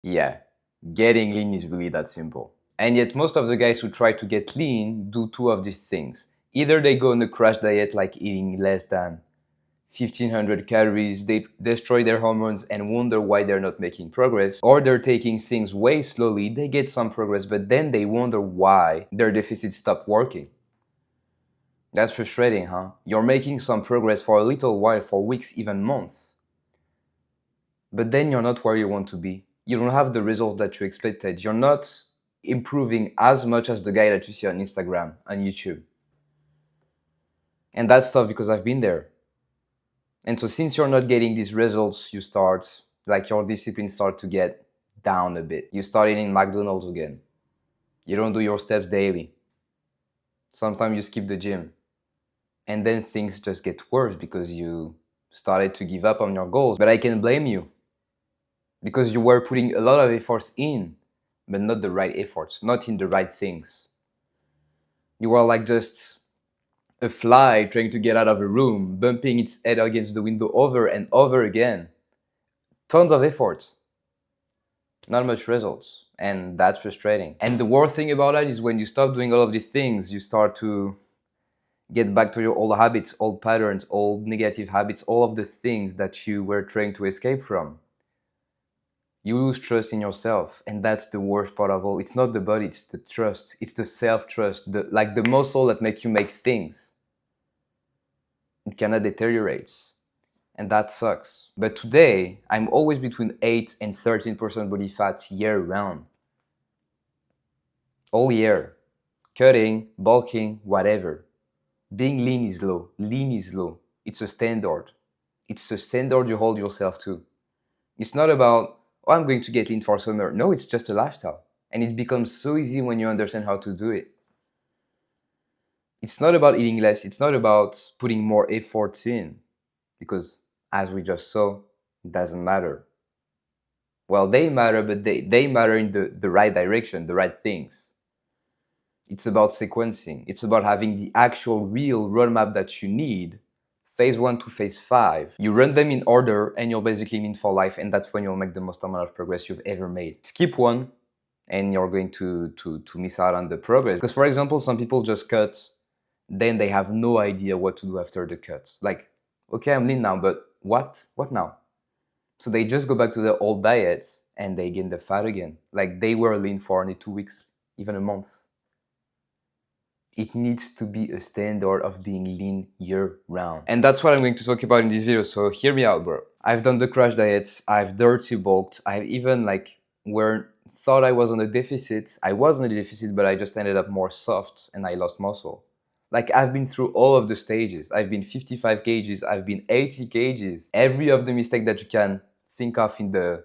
Yeah, getting lean is really that simple. And yet most of the guys who try to get lean do two of these things. Either they go on a crash diet, like eating less than 1500 calories, they destroy their hormones and wonder why they're not making progress, or they're taking things way slowly, they get some progress, but then they wonder why their deficit stopped working. That's frustrating, huh? You're making some progress for a little while, for weeks, even months, but then you're not where you want to be. You don't have the results that you expected. You're not improving as much as the guy that you see on Instagram and YouTube. And that's tough because I've been there. And so since you're not getting these results, you start, like your discipline start to get down a bit. You start eating McDonald's again. You don't do your steps daily. Sometimes you skip the gym. And then things just get worse because you started to give up on your goals. But I can blame you because you were putting a lot of efforts in, but not the right efforts, not in the right things. You were like just a fly trying to get out of a room, bumping its head against the window over and over again. Tons of efforts, not much results. And that's frustrating. And the worst thing about that is when you stop doing all of these things, you start to get back to your old habits, old patterns, old negative habits, all of the things that you were trying to escape from. You lose trust in yourself, and that's the worst part of all. It's not the body, it's the trust, it's the self-trust, like the muscle that makes you make things. It cannot deteriorate, and that sucks. But today, I'm always between 8 and 13% body fat year round. All year. Cutting, bulking, whatever. Being lean is low. Lean is low. It's a standard. It's the standard you hold yourself to. It's not about, oh, I'm going to get lean for summer. No, it's just a lifestyle. And it becomes so easy when you understand how to do it. It's not about eating less. It's not about putting more efforts in. Because as we just saw, it doesn't matter. Well, they matter, but they matter in the right direction, the right things. It's about sequencing. It's about having the actual real roadmap that you need. Phase 1 to phase 5. You run them in order and you're basically in for life, and that's when you'll make the most amount of progress you've ever made. Skip one and you're going to miss out on the progress. Because for example, some people just cut, then they have no idea what to do after the cut. Like, okay, I'm lean now, but what? What now? So they just go back to their old diets and they gain the fat again. Like they were lean for only 2 weeks, even a month. It needs to be a standard of being lean year round. And that's what I'm going to talk about in this video, so hear me out, bro. I've done the crash diets, I've dirty bulked, I've even thought I was on a deficit. I was on a deficit, but I just ended up more soft and I lost muscle. Like I've been through all of the stages. I've been 55 kgs, I've been 80 kgs. Every of the mistake that you can think of in the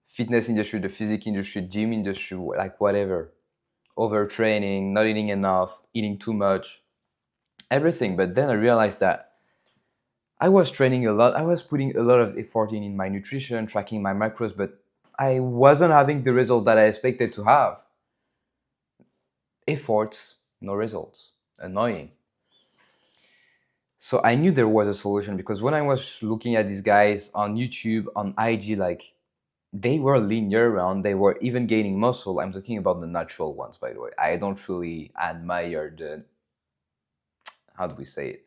fitness industry, the physique industry, gym industry, like whatever. Overtraining, not eating enough, eating too much, everything. But then I realized that I was training a lot. I was putting a lot of effort in my nutrition, tracking my macros, but I wasn't having the result that I expected to have. Efforts, no results. Annoying. So I knew there was a solution because when I was looking at these guys on YouTube, on IG, like they were lean year round, they were even gaining muscle. I'm talking about the natural ones, by the way. I don't really admire the, how do we say it,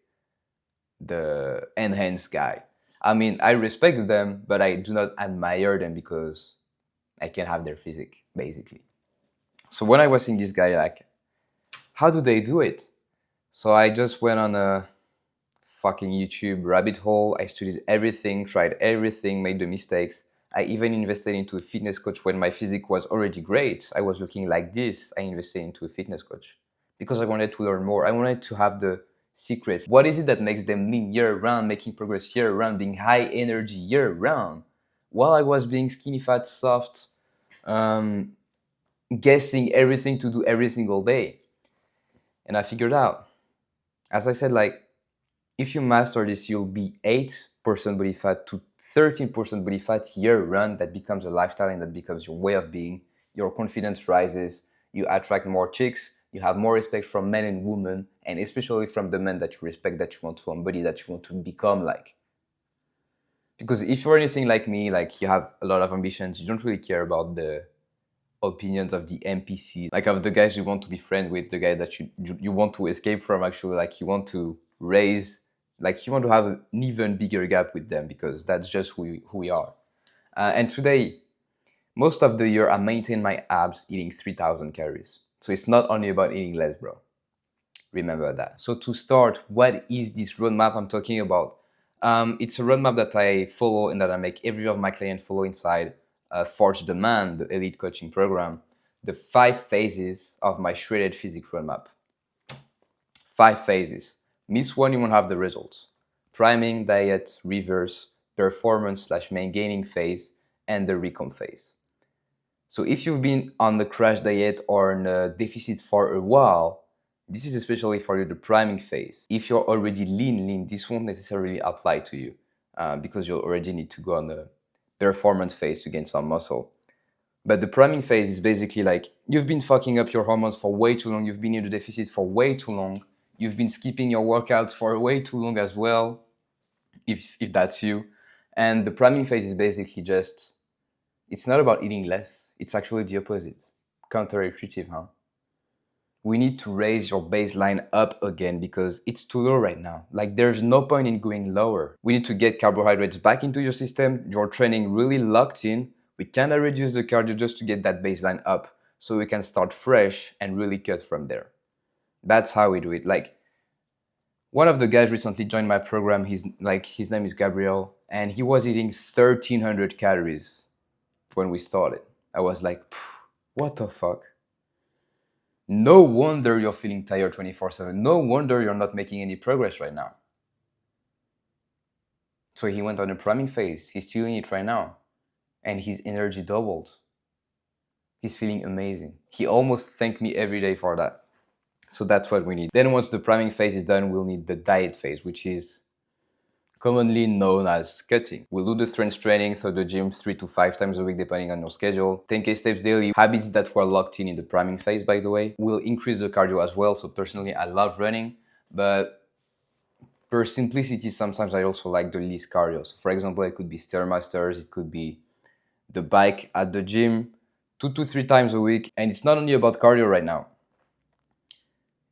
the enhanced guy. I mean, I respect them, but I do not admire them because I can have their physique, basically. So when I was seeing this guy, like, how do they do it? So I just went on a fucking YouTube rabbit hole. I studied everything, tried everything, made the mistakes. I even invested into a fitness coach when my physique was already great. I was looking like this. I invested into a fitness coach because I wanted to learn more. I wanted to have the secrets. What is it that makes them lean year round, making progress year round, being high energy year round, while I was being skinny, fat, soft, um, guessing everything to do every single day. And I figured out, as I said, like, if you master this, you'll be 8% body fat to 13% body fat year round. That becomes a lifestyle and that becomes your way of being. Your confidence rises. You attract more chicks. You have more respect from men and women, and especially from the men that you respect, that you want to embody, that you want to become like. Because if you're anything like me, like you have a lot of ambitions, you don't really care about the opinions of the NPC, like of the guys you want to be friends with, the guy that you want to escape from. Actually, like you want to raise, like you want to have an even bigger gap with them, because that's just who we are. And today, most of the year, I maintain my abs eating 3,000 calories. So it's not only about eating less, bro. Remember that. So to start, what is this roadmap I'm talking about? It's a roadmap that I follow and that I make every of my clients follow inside Forge the Man, the elite coaching program. The 5 phases of my shredded physique roadmap. 5 phases. Miss one, you won't have the results. Priming, diet, reverse, performance slash maintaining phase, and the recomp phase. So if you've been on the crash diet or in a deficit for a while, this is especially for you, the priming phase. If you're already lean, this won't necessarily apply to you because you already need to go on the performance phase to gain some muscle. But the priming phase is basically like you've been fucking up your hormones for way too long, you've been in the deficit for way too long, you've been skipping your workouts for way too long as well, if that's you. And the priming phase is basically just, it's not about eating less, it's actually the opposite. Counterintuitive, huh? We need to raise your baseline up again because it's too low right now. Like there's no point in going lower. We need to get carbohydrates back into your system. Your training really locked in. We kind of reduce the cardio just to get that baseline up so we can start fresh and really cut from there. That's how we do it. Like one of the guys recently joined my program. His name is Gabriel, and he was eating 1,300 calories when we started. I was like, what the fuck? No wonder you're feeling tired 24/7. No wonder you're not making any progress right now. So he went on a priming phase. He's still in it right now. And his energy doubled. He's feeling amazing. He almost thanked me every day for that. So that's what we need. Then once the priming phase is done, we'll need the diet phase, which is commonly known as cutting. We'll do the strength training, so the gym 3 to 5 times a week depending on your schedule. 10K steps daily, habits that were locked in the priming phase, by the way. We'll increase the cardio as well. So personally, I love running, but per simplicity, sometimes I also like the least cardio. So for example, it could be Stairmasters, it could be the bike at the gym 2 to 3 times a week. And it's not only about cardio right now.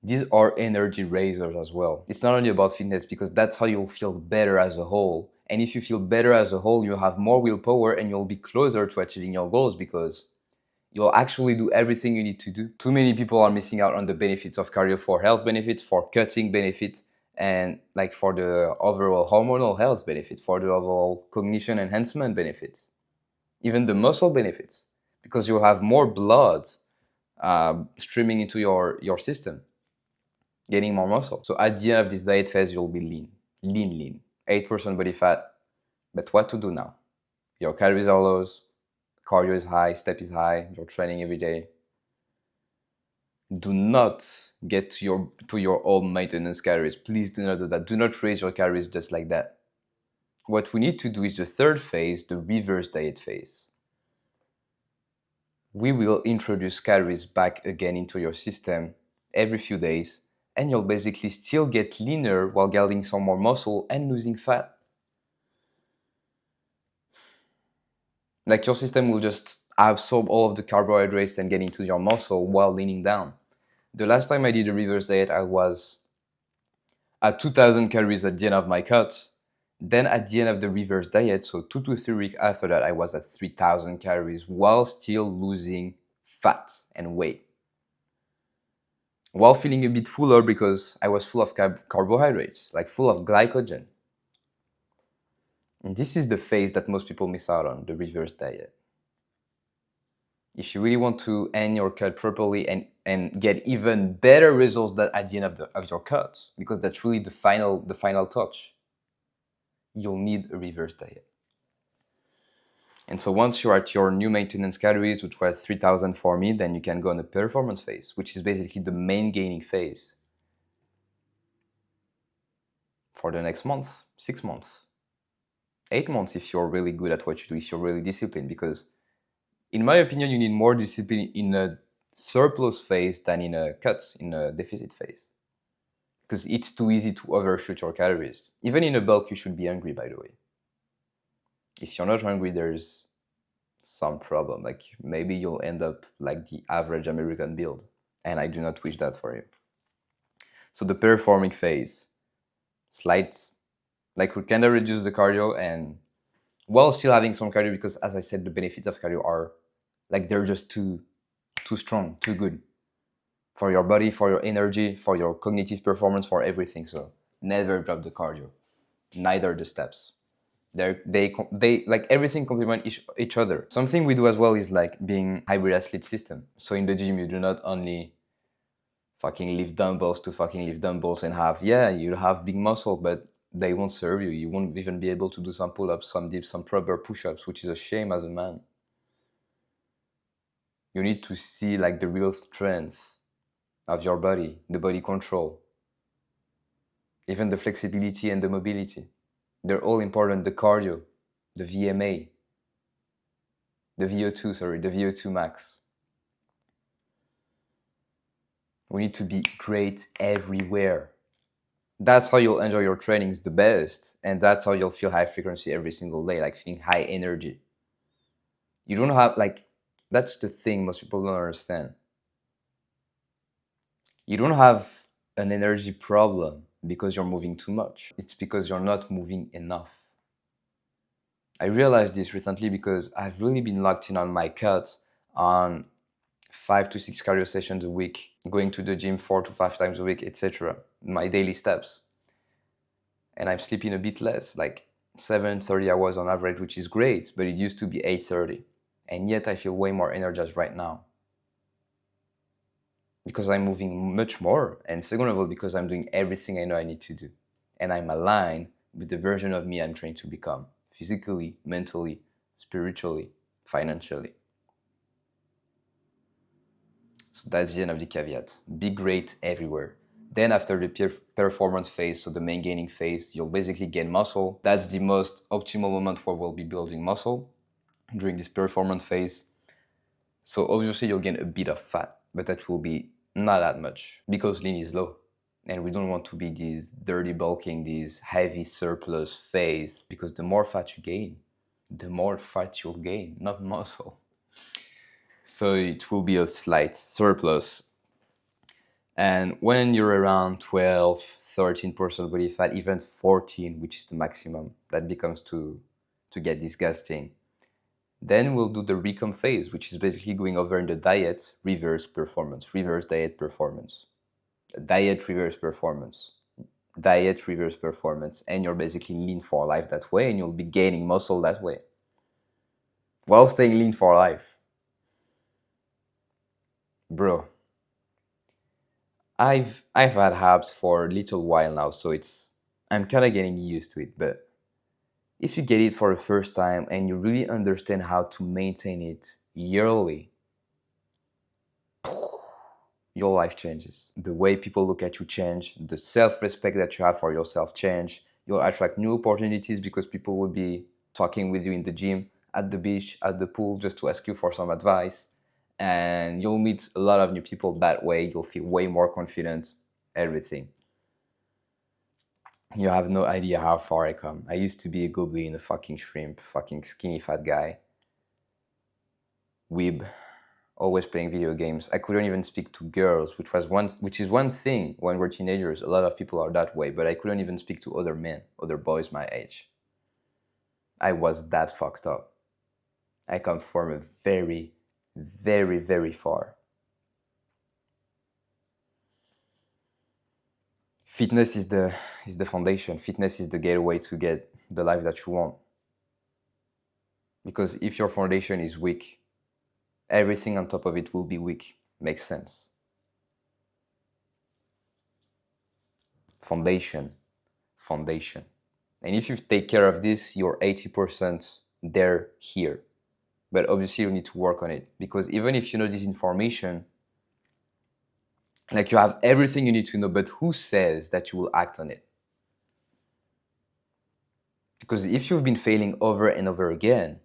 These are energy raisers as well. It's not only about fitness, because that's how you'll feel better as a whole. And if you feel better as a whole, you'll have more willpower and you'll be closer to achieving your goals because you'll actually do everything you need to do. Too many people are missing out on the benefits of cardio for health benefits, for cutting benefits, and like for the overall hormonal health benefit, for the overall cognition enhancement benefits, even the muscle benefits, because you'll have more blood streaming into your system, getting more muscle. So at the end of this diet phase, you'll be lean, 8% body fat. But what to do now? Your calories are low, cardio is high, step is high, you're training every day. Do not get to your old maintenance calories. Please do not do that. Do not raise your calories just like that. What we need to do is the third phase, the reverse diet phase. We will introduce calories back again into your system every few days, and you'll basically still get leaner while gaining some more muscle and losing fat. Like your system will just absorb all of the carbohydrates and get into your muscle while leaning down. The last time I did a reverse diet, I was at 2,000 calories at the end of my cut. Then at the end of the reverse diet, so 2 to 3 weeks after that, I was at 3,000 calories while still losing fat and weight. While feeling a bit fuller because I was full of carbohydrates, like full of glycogen. And this is the phase that most people miss out on, the reverse diet. If you really want to end your cut properly and get even better results than at the end of your cut, because that's really the final touch, you'll need a reverse diet. And so once you're at your new maintenance calories, which was 3,000 for me, then you can go on the performance phase, which is basically the main gaining phase for the next month, 6 months, 8 months if you're really good at what you do, if you're really disciplined. Because in my opinion, you need more discipline in a surplus phase than in a deficit phase. Because it's too easy to overshoot your calories. Even in a bulk, you should be hungry, by the way. If you're not hungry, there's some problem. Like maybe you'll end up like the average American build. And I do not wish that for you. So the performing phase, slight, like we kind of reduce the cardio and while still having some cardio because as I said, the benefits of cardio are like they're just too strong, too good for your body, for your energy, for your cognitive performance, for everything. So never drop the cardio, neither the steps. They like everything complement each other. Something we do as well is like being hybrid athlete system. So in the gym, you do not only fucking lift dumbbells to fucking lift dumbbells and have, yeah, you have big muscle, but they won't serve you. You won't even be able to do some pull-ups, some dips, some proper push-ups, which is a shame as a man. You need to see like the real strength of your body, the body control, even the flexibility and the mobility. They're all important. The cardio, the VMA, the VO2 max. We need to be great everywhere. That's how you'll enjoy your trainings the best. And that's how you'll feel high frequency every single day, like feeling high energy. You don't have, like, that's the thing most people don't understand. You don't have an energy problem because you're moving too much. It's because you're not moving enough. I realized this recently because I've really been locked in on my cuts on 5 to 6 cardio sessions a week, going to the gym 4 to 5 times a week, etc. My daily steps. And I'm sleeping a bit less, like 7:30 hours on average, which is great, but it used to be 8:30. And yet I feel way more energized right now. Because I'm moving much more. And second of all, because I'm doing everything I know I need to do. And I'm aligned with the version of me I'm trying to become. Physically, mentally, spiritually, financially. So that's the end of the caveat. Be great everywhere. Then after the performance phase, so the main gaining phase, you'll basically gain muscle. That's the most optimal moment where we'll be building muscle during this performance phase. So obviously you'll gain a bit of fat, but that will be not that much because lean is low. And we don't want to be this dirty bulking, this heavy surplus phase, because the more fat you gain, the more fat you'll gain, not muscle. So it will be a slight surplus. And when you're around 12, 13% body fat, even 14, which is the maximum, that becomes to get disgusting. Then we'll do the recomp phase, which is basically going over in the diet, reverse diet performance, diet, reverse performance, diet, reverse performance. And you're basically lean for life that way, and you'll be gaining muscle that way while staying lean for life. Bro, I've had abs for a little while now, so I'm kind of getting used to it. But if you get it for the first time and you really understand how to maintain it yearly, your life changes. The way people look at you change. The self-respect that you have for yourself change. You'll attract new opportunities because people will be talking with you in the gym, at the beach, at the pool, just to ask you for some advice. And you'll meet a lot of new people that way. You'll feel way more confident, everything. You have no idea how far I come. I used to be a goblin, a fucking shrimp, fucking skinny fat guy. Weeb, always playing video games. I couldn't even speak to girls, which is one thing when we're teenagers. A lot of people are that way, but I couldn't even speak to other men, other boys my age. I was that fucked up. I come from a very, very, very far. Fitness is the foundation. Fitness is the gateway to get the life that you want. Because if your foundation is weak, everything on top of it will be weak. Makes sense. Foundation. And if you take care of this, you're 80% there here. But obviously you need to work on it. Because even if you know this information, like you have everything you need to know, but who says that you will act on it? Because if you've been failing over and over again,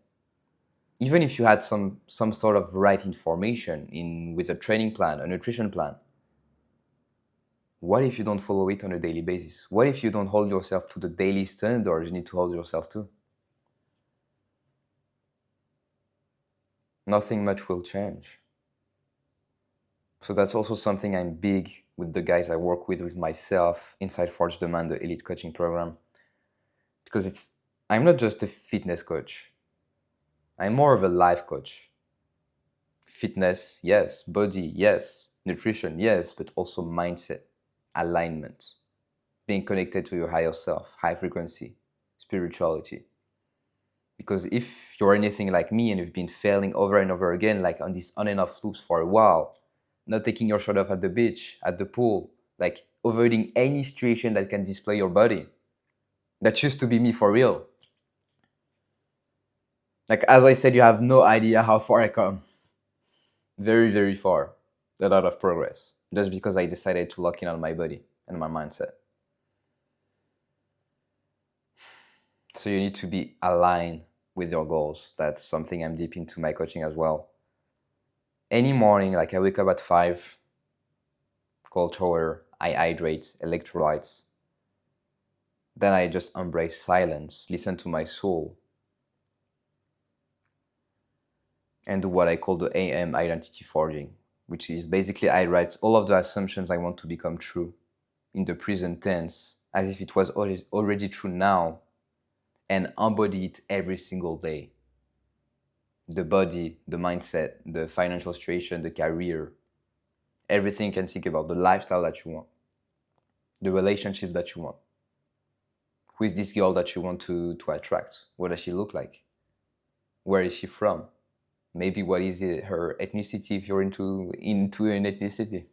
even if you had some sort of right information with a training plan, a nutrition plan, what if you don't follow it on a daily basis? What if you don't hold yourself to the daily standards you need to hold yourself to? nothing much will change. So that's also something I'm big with the guys I work with myself inside Forge Demand, the elite coaching program. Because I'm not just a fitness coach. I'm more of a life coach. Fitness, yes. Body, yes. Nutrition, yes. But also mindset, alignment, being connected to your higher self, high frequency, spirituality. Because if you're anything like me and you've been failing over and over again, like on these on and off loops for a while, not taking your shirt off at the beach, at the pool, like avoiding any situation that can display your body. That used to be me for real. Like, as I said, you have no idea how far I come. Very, very far. A lot of progress. Just because I decided to lock in on my body and my mindset. So you need to be aligned with your goals. That's something I'm deep into my coaching as well. Any morning, like I wake up at 5, cold shower, I hydrate, electrolytes. Then I just embrace silence, listen to my soul, and do what I call the AM identity forging, which is basically I write all of the assumptions I want to become true in the present tense, as if it was already true now, and embody it every single day. The body, the mindset, the financial situation, the career, everything you can think about, the lifestyle that you want, the relationship that you want. Who is this girl that you want to attract? What does she look like? Where is she from? Maybe what is her ethnicity if you're into an ethnicity?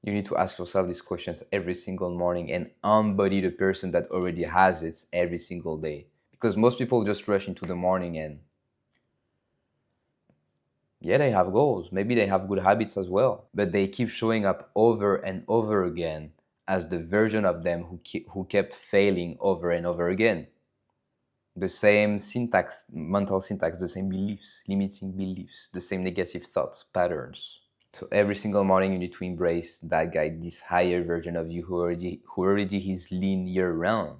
You need to ask yourself these questions every single morning and embody the person that already has it every single day. Because most people just rush into the morning and yeah, they have goals. Maybe they have good habits as well, but they keep showing up over and over again as the version of them who kept failing over and over again. The same syntax, mental syntax, the same beliefs, limiting beliefs, the same negative thoughts, patterns. So every single morning you need to embrace that guy, this higher version of you who already is lean year round.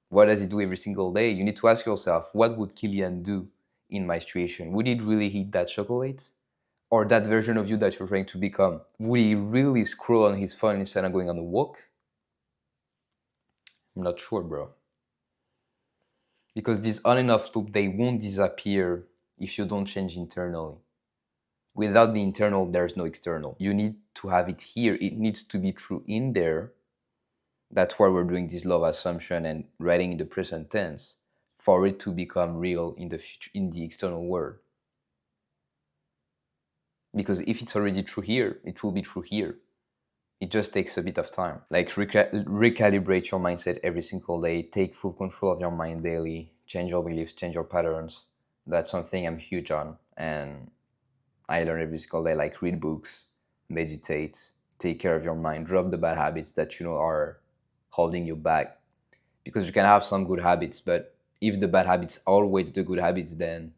What does he do every single day? You need to ask yourself, what would Killian do in my situation? Would he really eat that chocolate? Or that version of you that you're trying to become? Would he really scroll on his phone instead of going on a walk? I'm not sure, bro. Because this on and off loop, they won't disappear if you don't change internally. Without the internal, there's no external. You need to have it here. It needs to be true in there. That's why we're doing this love assumption and writing in the present tense for it to become real in the future, in the external world. Because if it's already true here, it will be true here. It just takes a bit of time. Like recalibrate your mindset every single day. Take full control of your mind daily. Change your beliefs, change your patterns. That's something I'm huge on. And I learn every single day, like read books, meditate, take care of your mind, drop the bad habits that you know are holding you back. Because you can have some good habits, but if the bad habits outweigh the good habits, then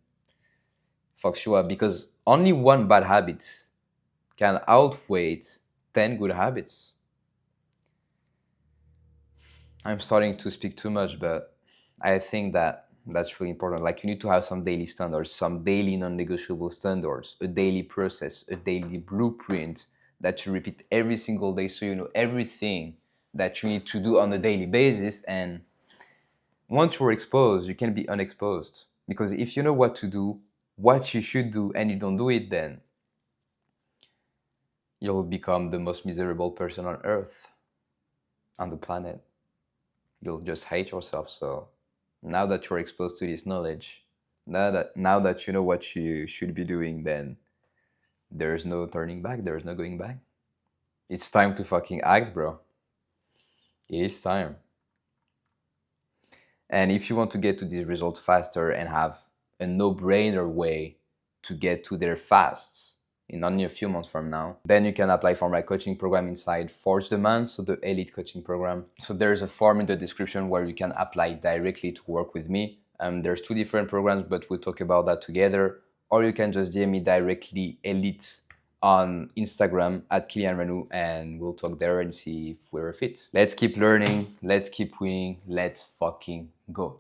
fucks you up. Because only one bad habit can outweigh 10 good habits. I'm starting to speak too much, but I think that's really important. Like you need to have some daily standards, some daily non-negotiable standards, a daily process, a daily blueprint that you repeat every single day so you know everything that you need to do on a daily basis. And once you're exposed, you can be unexposed. Because if you know what to do, what you should do, and you don't do it, then you'll become the most miserable person on earth, on the planet. You'll just hate yourself. So now that you're exposed to this knowledge, now that you know what you should be doing, then there's no turning back, there's no going back. It's time to fucking act, bro. It is time. And if you want to get to these results faster and have a no-brainer way to get to there fast in only a few months from now, then you can apply for my coaching program inside Forge Demand, so the elite coaching program. So there's a form in the description where you can apply directly to work with me. There's 2 different programs, but we'll talk about that together. Or you can just DM me directly, elite, on Instagram at Kilian Renou, and we'll talk there and see if we're a fit. Let's keep learning, let's keep winning, let's fucking go.